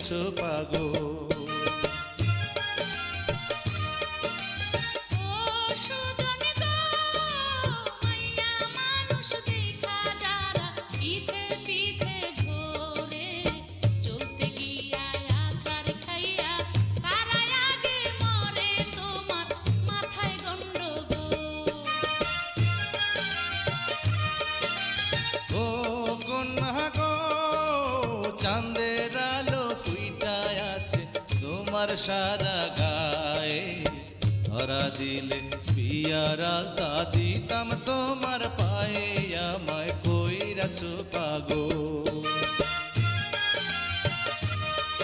হয়েছো পাগল। চাঁদের আলো ফুইটায় আছে তোমার সারা গায়ে, ধরা দিলে পিয়ার আলতা দিতাম তোমার পায়ে।